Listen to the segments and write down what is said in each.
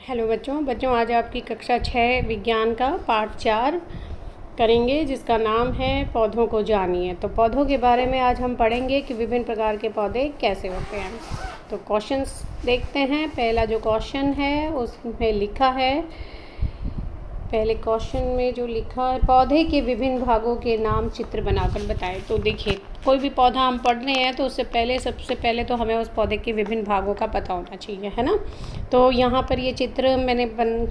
Hello बच्चों आज आपकी कक्षा 6 विज्ञान का पाठ 4 करेंगे जिसका नाम है पौधों को जानिए। तो पौधों के बारे में आज हम पढ़ेंगे कि विभिन्न प्रकार के पौधे कैसे होते हैं। तो क्वेश्चंस देखते हैं। पहला जो क्वेश्चन है उसमें लिखा है, पहले क्वेश्चन में जो लिखा है, पौधे के विभिन्न भागों के नाम चित्र बनाकर बताएं। तो देखिए, कोई भी पौधा हम पढ़ रहे हैं तो उससे पहले सबसे पहले तो हमें उस पौधे के विभिन्न भागों का पता होना चाहिए, है ना। तो यहाँ पर ये चित्र मैंने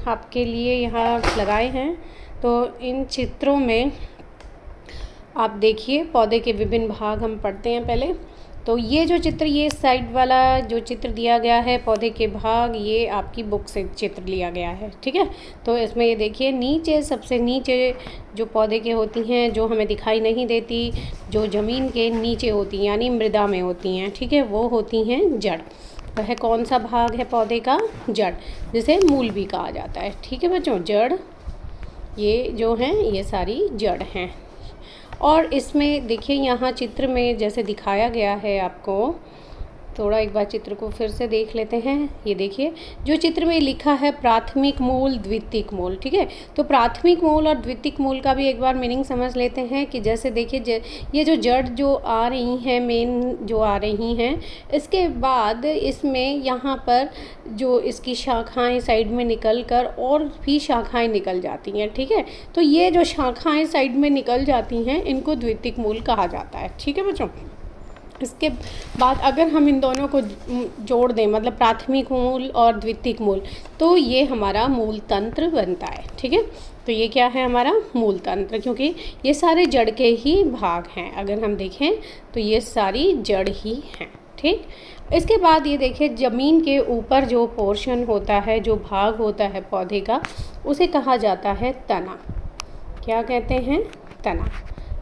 आपके लिए यहाँ लगाए हैं। तो इन चित्रों में आप देखिए, पौधे के विभिन्न भाग हम पढ़ते हैं पहले। तो ये जो चित्र, ये साइड वाला जो चित्र दिया गया है पौधे के भाग, ये आपकी बुक से चित्र लिया गया है, ठीक है। तो इसमें ये देखिए, नीचे सबसे नीचे जो पौधे के होती हैं, जो हमें दिखाई नहीं देती, जो ज़मीन के नीचे होती हैं यानी मृदा में होती हैं, ठीक है, वो होती हैं जड़। वह कौन सा भाग है पौधे का? जड़, जिसे मूल भी कहा जाता है, ठीक है बच्चों। जड़, ये जो हैं ये सारी जड़ हैं। और इसमें देखिए, यहाँ चित्र में जैसे दिखाया गया है आपको, थोड़ा एक बार चित्र को फिर से देख लेते हैं। ये देखिए, जो चित्र में लिखा है प्राथमिक मूल, द्वितीयक मूल, ठीक है। तो प्राथमिक मूल और द्वितीयक मूल का भी एक बार मीनिंग समझ लेते हैं कि जैसे देखिए, ये जो जड़ जो आ रही हैं, मेन जो आ रही हैं, इसके बाद इसमें यहाँ पर जो इसकी शाखाएं साइड में निकल कर और भी शाखाएं निकल जाती हैं, ठीक है। तो ये जो शाखाएं साइड में निकल जाती हैं, इनको द्वितीयक मूल कहा जाता है, ठीक है बच्चों। इसके बाद अगर हम इन दोनों को जोड़ दें, मतलब प्राथमिक मूल और द्वितीयक मूल, तो ये हमारा मूल तंत्र बनता है, ठीक है। तो ये क्या है? हमारा मूल तंत्र, क्योंकि ये सारे जड़ के ही भाग हैं। अगर हम देखें तो ये सारी जड़ ही हैं, ठीक। इसके बाद ये देखिए, ज़मीन के ऊपर जो पोर्शन होता है, जो भाग होता है पौधे का, उसे कहा जाता है तना। क्या कहते हैं? तना,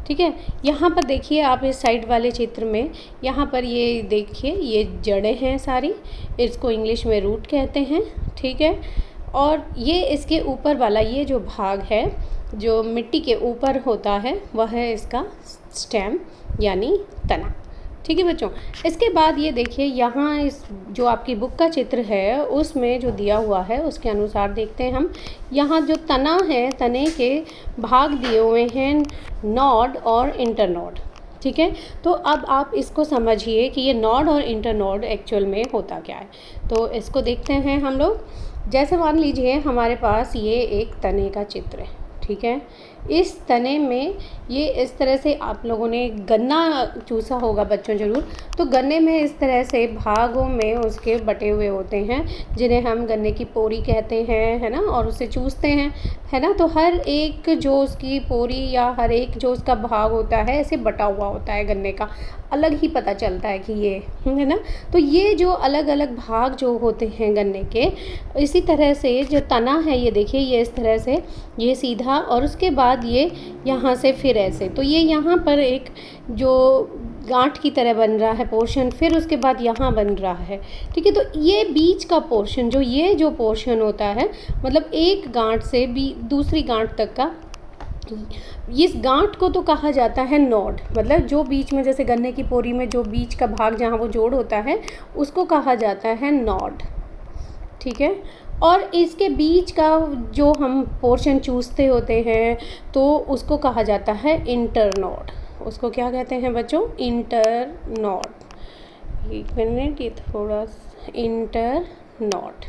ठीक है। यहाँ पर देखिए आप इस साइड वाले चित्र में, यहाँ पर ये देखिए, ये जड़ें हैं सारी, इसको इंग्लिश में रूट कहते हैं, ठीक है। और ये इसके ऊपर वाला ये जो भाग है, जो मिट्टी के ऊपर होता है, वह है इसका स्टेम यानी तना, ठीक है बच्चों। इसके बाद ये देखिए, यहाँ इस जो आपकी बुक का चित्र है उसमें जो दिया हुआ है उसके अनुसार देखते हैं हम। यहाँ जो तना है, तने के भाग दिए हुए हैं नोड और इंटरनोड, ठीक है। तो अब आप इसको समझिए कि ये नोड और इंटरनोड एक्चुअल में होता क्या है। तो इसको देखते हैं हम लोग। जैसे मान लीजिए हमारे पास ये एक तने का चित्र है, ठीक है। इस तने में ये इस तरह से, आप लोगों ने गन्ना चूसा होगा बच्चों ज़रूर, तो गन्ने में इस तरह से भागों में उसके बटे हुए होते हैं, जिन्हें हम गन्ने की पोरी कहते हैं, है ना, और उसे चूसते हैं, है ना। तो हर एक जो उसकी पोरी या हर एक जो उसका भाग होता है, ऐसे बटा हुआ होता है गन्ने का, अलग ही पता चलता है कि ये, है ना। तो ये जो अलग अलग भाग जो होते हैं गन्ने के, इसी तरह से जो तना है, ये देखिए, ये इस तरह से ये सीधा, और उसके बाद ये यहाँ से फिर ऐसे, तो ये यहाँ पर एक जो गांठ की तरह बन रहा है पोर्शन, फिर उसके बाद यहाँ बन रहा है, ठीक है। तो ये बीच का पोर्शन, जो ये जो पोर्शन होता है, मतलब एक गांठ से भी दूसरी गांठ तक का, इस गांठ को तो कहा जाता है नोड। मतलब जो बीच में, जैसे गन्ने की पोरी में जो बीच का भाग जहाँ वो जोड़ होता है, उसको कहा जाता है नोड, ठीक है। और इसके बीच का जो हम पोर्शन चूसते होते हैं, तो उसको कहा जाता है इंटरनोड। उसको क्या कहते हैं बच्चों? इंटरनोड। एक मिनट, ये थोड़ा इंटरनोड,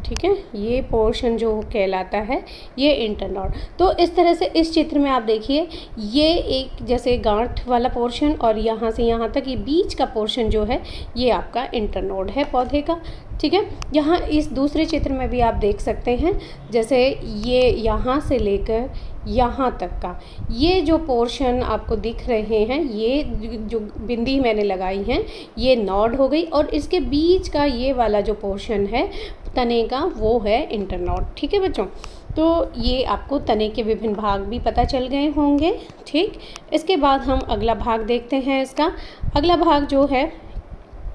ठीक है। ये पोर्शन जो कहलाता है ये इंटरनोड। तो इस तरह से इस चित्र में आप देखिए, ये एक जैसे गांठ वाला पोर्शन, और यहाँ से यहाँ तक ये बीच का पोर्शन जो है, ये आपका इंटरनोड है पौधे का, ठीक है। यहाँ इस दूसरे चित्र में भी आप देख सकते हैं, जैसे ये यहाँ से लेकर यहाँ तक का ये जो पोर्शन आपको दिख रहे हैं, ये जो बिंदी मैंने लगाई हैं, ये नोड हो गई, और इसके बीच का ये वाला जो पोर्शन है तने का, वो है इंटरनोड, ठीक है बच्चों। तो ये आपको तने के विभिन्न भाग भी पता चल गए होंगे, ठीक। इसके बाद हम अगला भाग देखते हैं। इसका अगला भाग जो है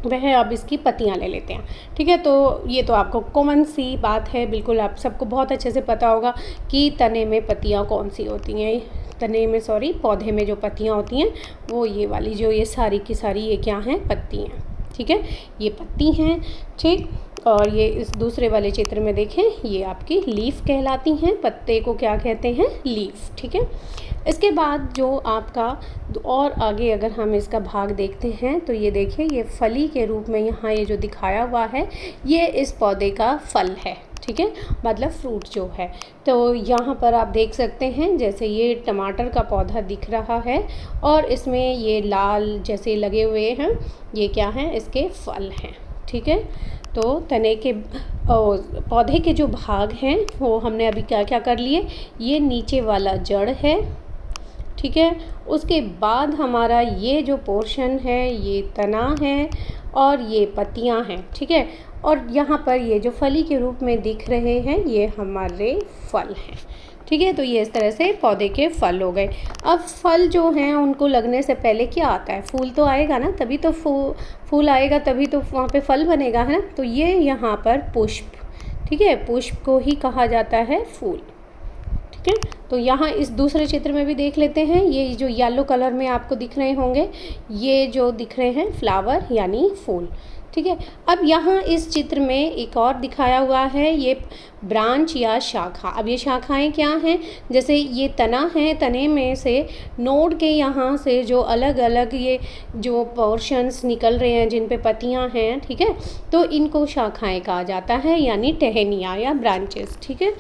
वह, अब इसकी पत्तियां ले लेते हैं, ठीक है। तो ये तो आपको कॉमन सी बात है, बिल्कुल आप सबको बहुत अच्छे से पता होगा कि तने में पत्तियां कौन सी होती हैं। तने में, सॉरी, पौधे में जो पत्तियां होती हैं, वो ये वाली, जो ये सारी की सारी ये क्या हैं? पत्ती हैं, ठीक है, ये पत्ती हैं, ठीक। और ये इस दूसरे वाले चित्र में देखें, ये आपकी लीफ कहलाती हैं। पत्ते को क्या कहते हैं? लीफ। ठीक है। इसके बाद जो आपका और आगे अगर हम इसका भाग देखते हैं तो ये देखिए, ये फली के रूप में यहाँ ये जो दिखाया हुआ है, ये इस पौधे का फल है। ठीक है, मतलब फ्रूट जो है। तो यहाँ पर आप देख सकते हैं, जैसे ये टमाटर का पौधा दिख रहा है और इसमें ये लाल जैसे लगे हुए हैं, ये क्या हैं? इसके फल हैं। ठीक है। तो तने के पौधे के जो भाग हैं वो हमने अभी क्या क्या कर लिए, ये नीचे वाला जड़ है। ठीक है। उसके बाद हमारा ये जो पोर्शन है ये तना है और ये पत्तियां हैं। ठीक है। और यहाँ पर ये जो फली के रूप में दिख रहे हैं ये हमारे फल हैं। ठीक है। तो ये इस तरह से पौधे के फल हो गए। अब फल जो हैं उनको लगने से पहले क्या आता है? फूल तो आएगा ना, तभी तो फूल आएगा, तभी तो वहाँ पे फल बनेगा, है ना। तो ये यहाँ पर पुष्प, ठीक है, पुष्प को ही कहा जाता है फूल। ठीक है। तो यहाँ इस दूसरे चित्र में भी देख लेते हैं, ये जो येलो कलर में आपको दिख रहे होंगे, ये जो दिख रहे हैं फ्लावर यानी फूल। ठीक है। अब यहाँ इस चित्र में एक और दिखाया हुआ है, ये ब्रांच या शाखा। अब ये शाखाएं क्या हैं? जैसे ये तना है, तने में से नोड के यहाँ से जो अलग अलग ये जो पोर्शंस निकल रहे हैं जिन पे पत्तियाँ हैं, ठीक है, तो इनको शाखाएं कहा जाता है, यानी टहनियाँ या ब्रांचेस। ठीक है।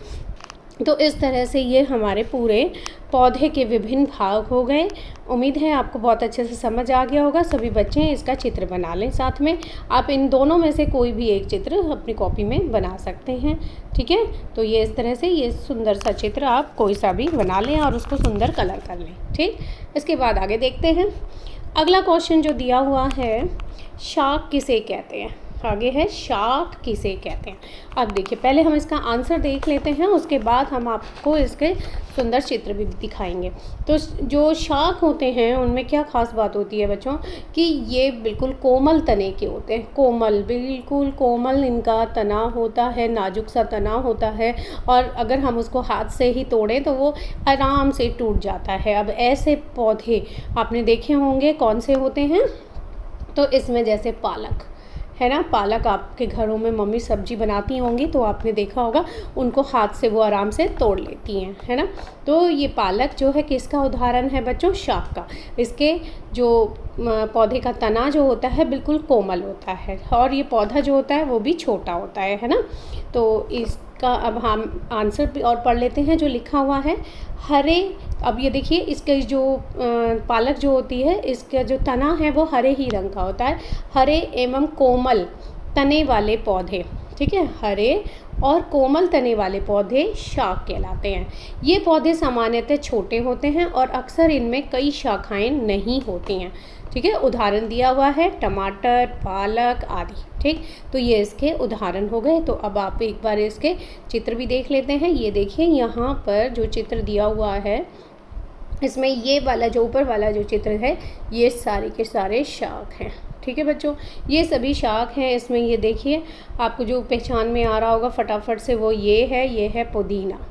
तो इस तरह से ये हमारे पूरे पौधे के विभिन्न भाग हो गए। उम्मीद है आपको बहुत अच्छे से समझ आ गया होगा। सभी बच्चे इसका चित्र बना लें साथ में। आप इन दोनों में से कोई भी एक चित्र अपनी कॉपी में बना सकते हैं। ठीक है। तो ये इस तरह से ये सुंदर सा चित्र आप कोई सा भी बना लें और उसको सुंदर कलर कर लें। ठीक। इसके बाद आगे देखते हैं। अगला क्वेश्चन जो दिया हुआ है, शाक किसे कहते हैं? आगे है शाक किसे कहते हैं। अब देखिए, पहले हम इसका आंसर देख लेते हैं, उसके बाद हम आपको इसके सुंदर चित्र भी दिखाएंगे। तो जो शाक होते हैं उनमें क्या खास बात होती है बच्चों, कि ये बिल्कुल कोमल तने के होते हैं। कोमल, बिल्कुल कोमल इनका तना होता है, नाजुक सा तना होता है, और अगर हम उसको हाथ से ही तोड़ें तो वो आराम से टूट जाता है। अब ऐसे पौधे आपने देखे होंगे, कौन से होते हैं? तो इसमें जैसे पालक है ना, पालक आपके घरों में मम्मी सब्जी बनाती होंगी तो आपने देखा होगा, उनको हाथ से वो आराम से तोड़ लेती हैं, है ना। तो ये पालक जो है किसका उदाहरण है बच्चों? शाक का। इसके जो पौधे का तना जो होता है बिल्कुल कोमल होता है, और ये पौधा जो होता है वो भी छोटा होता है ना। तो इसका अब हम आंसर भी और पढ़ लेते हैं जो लिखा हुआ है। हरे, अब ये देखिए, इसके जो पालक जो होती है, इसका जो तना है वो हरे ही रंग का होता है। हरे एवं कोमल तने वाले पौधे, ठीक है, हरे और कोमल तने वाले पौधे शाक कहलाते हैं। ये पौधे सामान्यतः छोटे होते हैं और अक्सर इनमें कई शाखाएं नहीं होती हैं। ठीक है। उदाहरण दिया हुआ है टमाटर, पालक आदि। ठीक। तो ये इसके उदाहरण हो गए। तो अब आप एक बार इसके चित्र भी देख लेते हैं। ये देखिए, यहाँ पर जो चित्र दिया हुआ है, इसमें ये वाला जो ऊपर वाला जो चित्र है, ये सारे के सारे शाक हैं। ठीक है बच्चों, ये सभी शाक हैं। इसमें ये देखिए, आपको जो पहचान में आ रहा होगा फटाफट से, वो ये है पुदीना।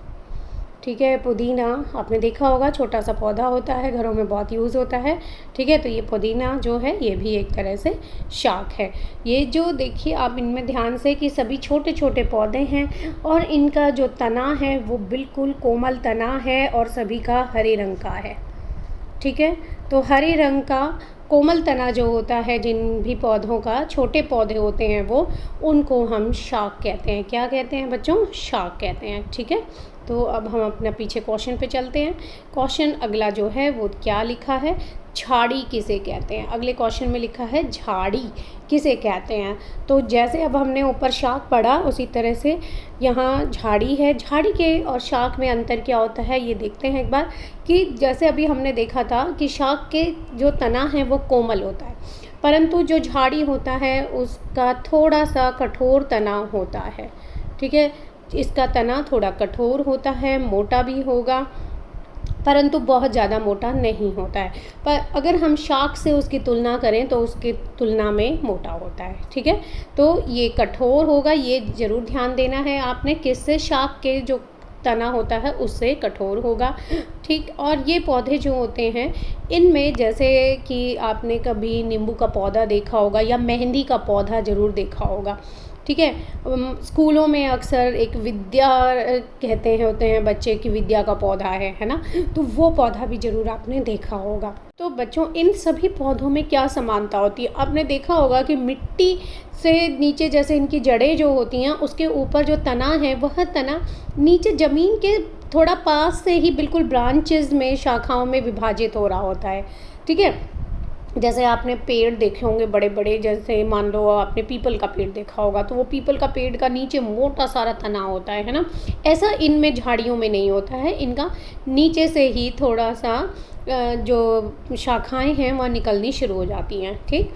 ठीक है, पुदीना आपने देखा होगा, छोटा सा पौधा होता है, घरों में बहुत यूज़ होता है। ठीक है। तो ये पुदीना जो है ये भी एक तरह से शाक है। ये जो देखिए आप इनमें ध्यान से कि सभी छोटे छोटे पौधे हैं और इनका जो तना है वो बिल्कुल कोमल तना है और सभी का हरे रंग का है। ठीक है। तो हरे रंग का कोमल तना जो होता है, जिन भी पौधों का छोटे पौधे होते हैं वो, उनको हम शाक कहते हैं। क्या कहते हैं बच्चों? शाक कहते हैं। ठीक है। तो अब हम अपना पीछे क्वेश्चन पे चलते हैं। क्वेश्चन अगला जो है वो क्या लिखा है? झाड़ी किसे कहते हैं? अगले क्वेश्चन में लिखा है झाड़ी किसे कहते हैं। तो जैसे अब हमने ऊपर शाक पढ़ा, उसी तरह से यहाँ झाड़ी है। झाड़ी के और शाक में अंतर क्या होता है ये देखते हैं एक बार, कि जैसे अभी हमने देखा था कि शाक के जो तना है वो कोमल होता है, परंतु जो झाड़ी होता है उसका थोड़ा सा कठोर तना होता है। ठीक है। इसका तना थोड़ा कठोर होता है, मोटा भी होगा, परंतु बहुत ज़्यादा मोटा नहीं होता है। पर अगर हम शाक से उसकी तुलना करें तो उसकी तुलना में मोटा होता है। ठीक है। तो ये कठोर होगा, ये ज़रूर ध्यान देना है आपने, किससे? शाक के जो तना होता है उससे कठोर होगा। ठीक। और ये पौधे जो होते हैं, इनमें जैसे कि आपने कभी नींबू का पौधा देखा होगा या मेहंदी का पौधा ज़रूर देखा होगा। ठीक है। स्कूलों में अक्सर एक विद्या कहते हैं होते हैं बच्चे की विद्या का पौधा है ना, तो वो पौधा भी ज़रूर आपने देखा होगा। तो बच्चों इन सभी पौधों में क्या समानता होती है, आपने देखा होगा कि मिट्टी से नीचे जैसे इनकी जड़ें जो होती हैं उसके ऊपर जो तना है वह तना नीचे ज़मीन के थोड़ा पास से ही बिल्कुल ब्रांचेस में, शाखाओं में विभाजित हो रहा होता है। ठीक है, जैसे आपने पेड़ देखे होंगे बड़े बड़े, जैसे मान लो आपने पीपल का पेड़ देखा होगा, तो वो पीपल का पेड़ का नीचे मोटा सारा तना होता है ना। ऐसा इनमें झाड़ियों में नहीं होता है, इनका नीचे से ही थोड़ा सा जो शाखाएं हैं वह निकलनी शुरू हो जाती हैं। ठीक,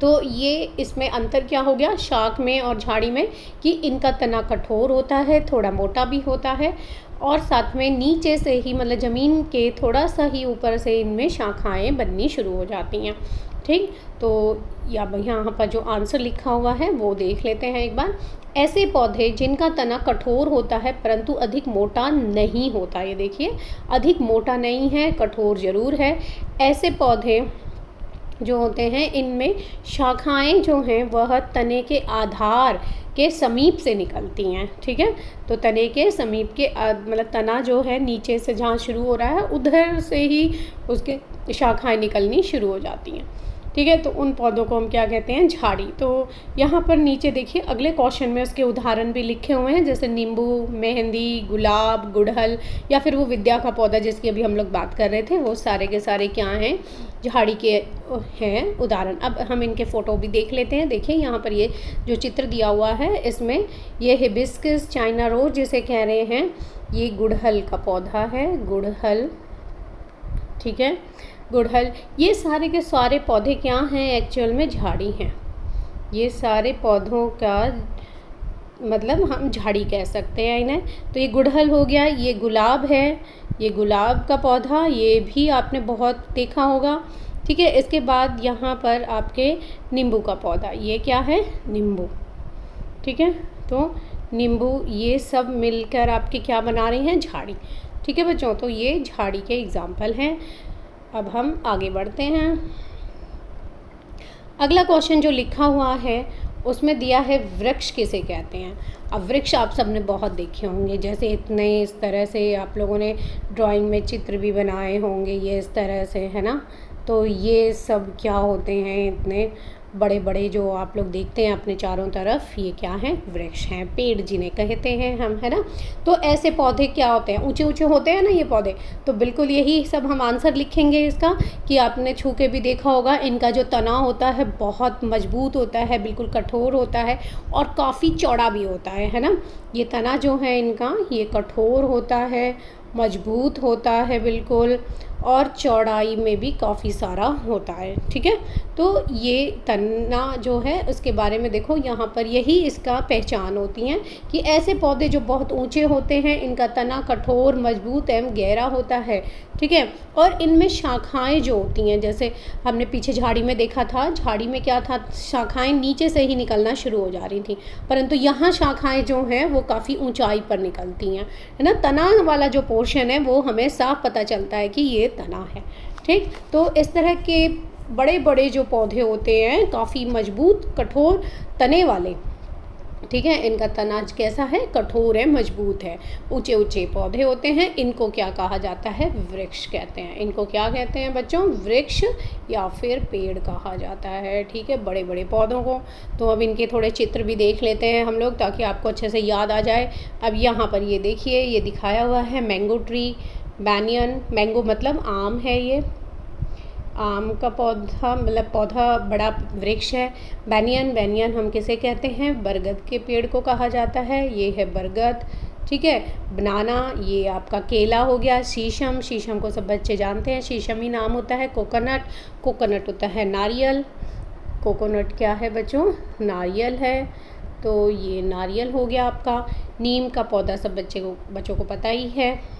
तो ये इसमें अंतर क्या हो गया शाख में और झाड़ी में, कि इनका तना कठोर होता है, थोड़ा मोटा भी होता है, और साथ में नीचे से ही मतलब ज़मीन के थोड़ा सा ही ऊपर से इनमें शाखाएं बननी शुरू हो जाती हैं। ठीक, तो यहाँ पर जो आंसर लिखा हुआ है वो देख लेते हैं एक बार। ऐसे पौधे जिनका तना कठोर होता है परंतु अधिक मोटा नहीं होता, ये देखिए अधिक मोटा नहीं है, कठोर ज़रूर है। ऐसे पौधे जो होते हैं इनमें शाखाएं जो हैं वह तने के आधार के समीप से निकलती हैं। ठीक है, तो तने के समीप के मतलब तना जो है नीचे से जहाँ शुरू हो रहा है उधर से ही उसके शाखाएं निकलनी शुरू हो जाती हैं। ठीक है, तो उन पौधों को हम क्या कहते हैं, झाड़ी। तो यहाँ पर नीचे देखिए अगले क्वेश्चन में उसके उदाहरण भी लिखे हुए हैं, जैसे नींबू, मेहंदी, गुलाब, गुड़हल, या फिर वो विद्या का पौधा जिसकी अभी हम लोग बात कर रहे थे, वो सारे के सारे क्या हैं, झाड़ी के हैं उदाहरण। अब हम इनके फ़ोटो भी देख लेते हैं। देखिए यहाँ पर ये जो चित्र दिया हुआ है इसमें ये हिबिस्कस चाइना रोज जिसे कह रहे हैं, ये गुड़हल का पौधा है, गुड़हल। ठीक है, गुड़हल। ये सारे के सारे पौधे क्या हैं, एक्चुअल में झाड़ी हैं। ये सारे पौधों का मतलब हम झाड़ी कह सकते हैं इन्हें। तो ये गुड़हल हो गया, ये गुलाब है, ये गुलाब का पौधा, ये भी आपने बहुत देखा होगा। ठीक है, इसके बाद यहाँ पर आपके नींबू का पौधा, ये क्या है, नींबू। ठीक है, तो नींबू, ये सब मिलकर आपके क्या बना रही हैं, झाड़ी। ठीक है बच्चों, तो ये झाड़ी के एग्जाम्पल हैं। अब हम आगे बढ़ते हैं। अगला क्वेश्चन जो लिखा हुआ है उसमें दिया है वृक्ष किसे कहते हैं। अब वृक्ष आप सबने बहुत देखे होंगे, जैसे इतने इस तरह से आप लोगों ने ड्राइंग में चित्र भी बनाए होंगे, ये इस तरह से है ना। तो ये सब क्या होते हैं, इतने बड़े बड़े जो आप लोग देखते हैं अपने चारों तरफ, ये क्या हैं, वृक्ष हैं, पेड़ जिन्हें कहते हैं हम, है ना। तो ऐसे पौधे क्या होते हैं, ऊंचे ऊंचे होते हैं ना ये पौधे, तो बिल्कुल यही सब हम आंसर लिखेंगे इसका, कि आपने छू के भी देखा होगा, इनका जो तना होता है बहुत मजबूत होता है, बिल्कुल कठोर होता है और काफ़ी चौड़ा भी होता है ना। ये तना जो है इनका, ये कठोर होता है, मजबूत होता है बिल्कुल, और चौड़ाई में भी काफ़ी सारा होता है। ठीक है, तो ये तना जो है उसके बारे में देखो, यहाँ पर यही इसका पहचान होती है कि ऐसे पौधे जो बहुत ऊंचे होते हैं, इनका तना कठोर, मजबूत एवं गहरा होता है। ठीक है, और इनमें शाखाएं जो होती हैं, जैसे हमने पीछे झाड़ी में देखा था, झाड़ी में क्या था, शाखाएं नीचे से ही निकलना शुरू हो जा रही थी, परंतु यहाँ शाखाएं जो हैं वो काफ़ी ऊंचाई पर निकलती हैं, है ना। तना वाला जो पोर्शन है वो हमें साफ पता चलता है कि ये तना है। ठीक, तो इस तरह के बड़े बड़े जो पौधे होते हैं, काफ़ी मजबूत कठोर तने वाले, ठीक है, इनका तना कैसा है, कठोर है, मजबूत है, ऊंचे ऊंचे पौधे होते हैं, इनको क्या कहा जाता है, वृक्ष कहते हैं। इनको क्या कहते हैं बच्चों, वृक्ष या फिर पेड़ कहा जाता है। ठीक है, बड़े बड़े पौधों को। तो अब इनके थोड़े चित्र भी देख लेते हैं हम लोग, ताकि आपको अच्छे से याद आ जाए। अब यहाँ पर ये देखिए, ये दिखाया हुआ है मैंगो ट्री, बैनियन, मैंगो मतलब आम है, ये आम का पौधा मतलब पौधा बड़ा वृक्ष है। बैनियन, बैनियन हम किसे कहते हैं, बरगद के पेड़ को कहा जाता है, ये है बरगद। ठीक है, बनाना, ये आपका केला हो गया। शीशम, शीशम को सब बच्चे जानते हैं, शीशम ही नाम होता है। कोकोनट, कोकोनट होता है नारियल। कोकोनट क्या है बच्चों, नारियल है, तो ये नारियल हो गया आपका। नीम का पौधा सब बच्चों को पता ही है,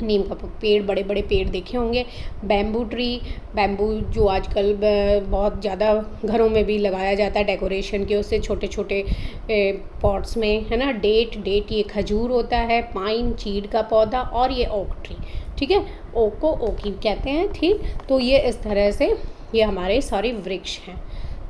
नीम का पेड़, बड़े बड़े पेड़ देखे होंगे। बैम्बू ट्री, बैम्बू जो आजकल बहुत ज़्यादा घरों में भी लगाया जाता है डेकोरेशन के, उससे छोटे छोटे पॉट्स में, है ना। डेट, डेट ये खजूर होता है। पाइन, चीड़ का पौधा, और ये ओक ट्री। ठीक है, ओक को ओकी कहते हैं। ठीक, तो ये इस तरह से ये हमारे सारे वृक्ष हैं।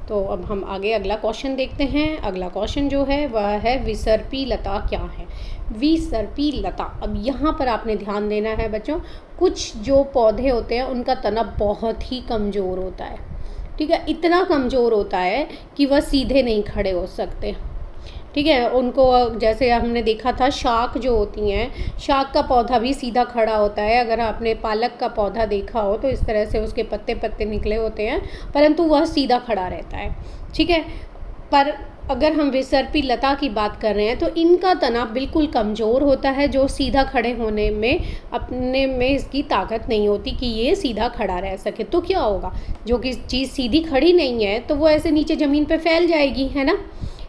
तो अब हम आगे अगला क्वेश्चन देखते हैं। अगला क्वेश्चन जो है वह है विसर्पी लता क्या है। विसर्पी लता, अब यहाँ पर आपने ध्यान देना है बच्चों, कुछ जो पौधे होते हैं उनका तना बहुत ही कमज़ोर होता है, ठीक है, इतना कमज़ोर होता है कि वह सीधे नहीं खड़े हो सकते, ठीक है। उनको जैसे हमने देखा था शाक जो होती हैं, शाक का पौधा भी सीधा खड़ा होता है। अगर आपने पालक का पौधा देखा हो तो इस तरह से उसके पत्ते पत्ते निकले होते हैं, परंतु वह सीधा खड़ा रहता है, ठीक है। पर अगर हम विसर्पी लता की बात कर रहे हैं तो इनका तना बिल्कुल कमज़ोर होता है, जो सीधा खड़े होने में अपने में इसकी ताकत नहीं होती कि ये सीधा खड़ा रह सके। तो क्या होगा, जो कि चीज़ सीधी खड़ी नहीं है तो वो ऐसे नीचे ज़मीन पे फैल जाएगी, है ना,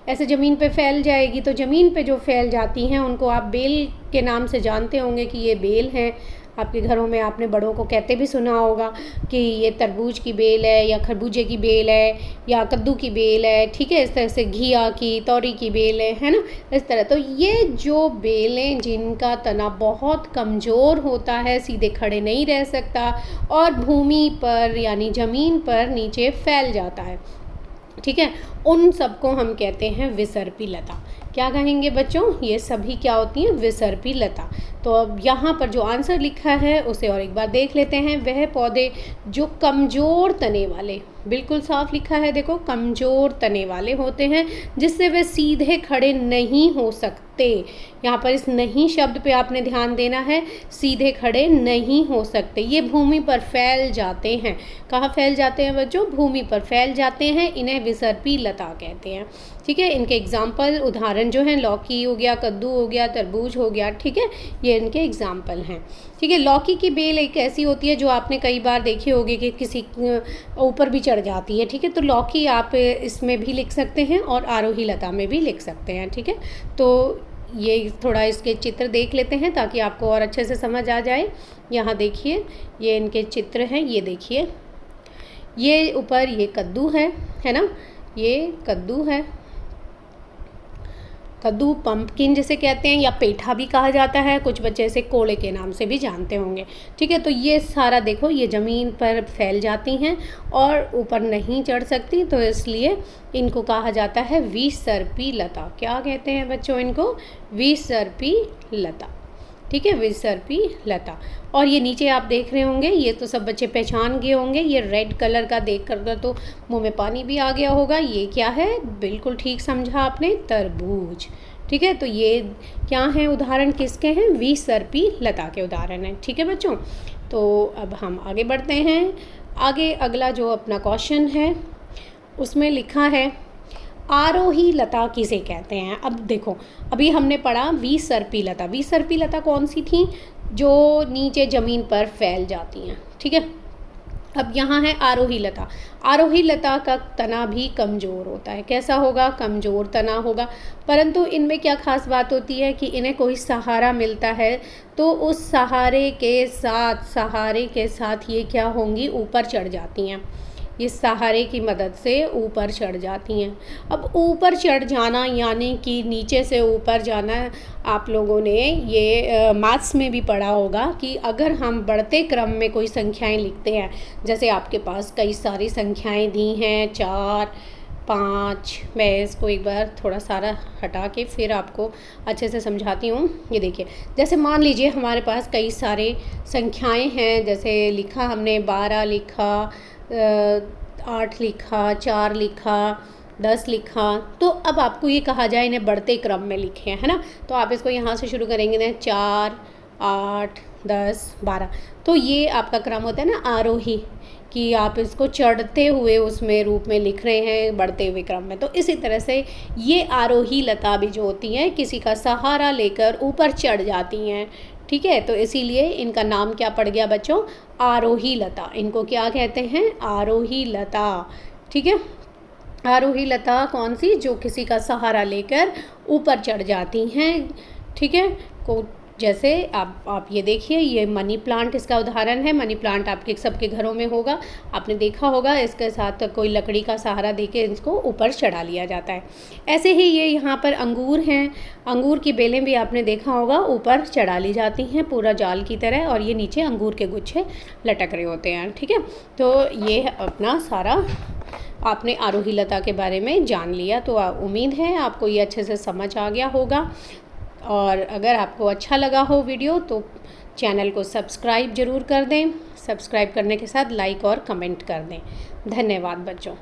ऐसे ज़मीन पे फैल जाएगी। तो ज़मीन पे जो फैल जाती हैं उनको आप बेल के नाम से जानते होंगे कि ये बेल हैं। आपके घरों में आपने बड़ों को कहते भी सुना होगा कि ये तरबूज की बेल है या खरबूजे की बेल है या कद्दू की बेल है, ठीक है। इस तरह से घिया की, तोरी की बेल है ना, इस तरह। तो ये जो बेलें जिनका तना बहुत कमज़ोर होता है, सीधे खड़े नहीं रह सकता और भूमि पर यानी ज़मीन पर नीचे फैल जाता है, ठीक है, उन सबको हम कहते हैं विसर्पी लता। क्या कहेंगे बच्चों, ये सभी क्या होती हैं, विसर्पी लता। तो अब यहाँ पर जो आंसर लिखा है उसे और एक बार देख लेते हैं। वह पौधे जो कमज़ोर तने वाले, बिल्कुल साफ लिखा है देखो, कमज़ोर तने वाले होते हैं जिससे वे सीधे खड़े नहीं हो सकते। यहाँ पर इस नहीं शब्द पे आपने ध्यान देना है, सीधे खड़े नहीं हो सकते। ये भूमि पर फैल जाते हैं। कहाँ फैल जाते हैं बच्चों, भूमि पर फैल जाते हैं। इन्हें विसर्पी लता कहते हैं, ठीक है। इनके एग्जाम्पल उदाहरण जो हैं, लौकी हो गया, कद्दू हो गया, तरबूज हो गया, ठीक है, ये इनके एग्जाम्पल हैं, ठीक है। लौकी की बेल एक ऐसी होती है जो आपने कई बार देखी होगी कि किसी ऊपर भी चढ़ जाती है, ठीक है। तो लौकी आप इसमें भी लिख सकते हैं और आरोही लता में भी लिख सकते हैं, ठीक है। तो ये थोड़ा इसके चित्र देख लेते हैं ताकि आपको और अच्छे से समझ आ जाए। यहाँ देखिए, ये इनके चित्र हैं, ये देखिए, ये ऊपर ये कद्दू है ना, ये कद्दू है, कद्दू पंपकिन जिसे कहते हैं या पेठा भी कहा जाता है, कुछ बच्चे इसे कोड़े के नाम से भी जानते होंगे, ठीक है। तो ये सारा देखो, ये ज़मीन पर फैल जाती हैं और ऊपर नहीं चढ़ सकती, तो इसलिए इनको कहा जाता है विसर्पी लता। क्या कहते हैं बच्चों इनको, विसर्पी लता, ठीक है, विसर्पी लता। और ये नीचे आप देख रहे होंगे, ये तो सब बच्चे पहचान गए होंगे, ये रेड कलर का देख कर तो मुंह में पानी भी आ गया होगा। ये क्या है, बिल्कुल ठीक समझा आपने, तरबूज, ठीक है। तो ये क्या हैं, उदाहरण किसके हैं, विसर्पी लता के उदाहरण हैं, ठीक है बच्चों। तो अब हम आगे बढ़ते हैं। आगे अगला जो अपना क्वेश्चन है उसमें लिखा है आरोही लता किसे कहते हैं। अब देखो, अभी हमने पढ़ा विसर्पी लता। विसर्पी लता कौन सी थी, जो नीचे ज़मीन पर फैल जाती हैं, ठीक है। अब यहाँ है आरोही लता। आरोही लता का तना भी कमज़ोर होता है। कैसा होगा, कमज़ोर तना होगा, परंतु इनमें क्या खास बात होती है कि इन्हें कोई सहारा मिलता है तो उस सहारे के साथ ये क्या होंगी, ऊपर चढ़ जाती हैं। ये सहारे की मदद से ऊपर चढ़ जाती हैं। अब ऊपर चढ़ जाना यानी कि नीचे से ऊपर जाना, आप लोगों ने ये मैथ्स में भी पढ़ा होगा कि अगर हम बढ़ते क्रम में कोई संख्याएं लिखते हैं, जैसे आपके पास कई सारी संख्याएं दी हैं, 4, 5, मैं इसको एक बार थोड़ा सारा हटा के फिर आपको अच्छे से समझाती हूँ। ये देखिए, जैसे मान लीजिए हमारे पास कई सारे संख्याएं हैं, जैसे लिखा हमने 12 लिखा, 8 लिखा, 4 लिखा, 10 लिखा। तो अब आपको ये कहा जाए इन्हें बढ़ते क्रम में लिखे है ना, तो आप इसको यहाँ से शुरू करेंगे ना, 4, 8, 10, 12। तो ये आपका क्रम होता है ना आरोही, कि आप इसको चढ़ते हुए उसमें रूप में लिख रहे हैं बढ़ते हुए क्रम में। तो इसी तरह से ये आरोही लता भी जो होती हैं किसी का सहारा लेकर ऊपर चढ़ जाती हैं, ठीक है। तो इसीलिए इनका नाम क्या पड़ गया बच्चों, आरोही लता। इनको क्या कहते हैं, आरोही लता, ठीक है। आरोही लता कौन सी, जो किसी का सहारा लेकर ऊपर चढ़ जाती हैं, ठीक है, को जैसे आप ये देखिए, ये मनी प्लांट इसका उदाहरण है। मनी प्लांट आपके सबके घरों में होगा, आपने देखा होगा। इसके साथ कोई लकड़ी का सहारा देके इसको ऊपर चढ़ा लिया जाता है। ऐसे ही ये यहाँ पर अंगूर हैं। अंगूर की बेलें भी आपने देखा होगा ऊपर चढ़ा ली जाती हैं पूरा जाल की तरह, और ये नीचे अंगूर के गुच्छे लटक रहे होते हैं। ठीक है, तो ये अपना सारा आपने आरोही लता के बारे में जान लिया। तो उम्मीद है आपको ये अच्छे से समझ आ गया होगा। और अगर आपको अच्छा लगा हो वीडियो तो चैनल को सब्सक्राइब ज़रूर कर दें। सब्सक्राइब करने के साथ लाइक और कमेंट कर दें। धन्यवाद बच्चों।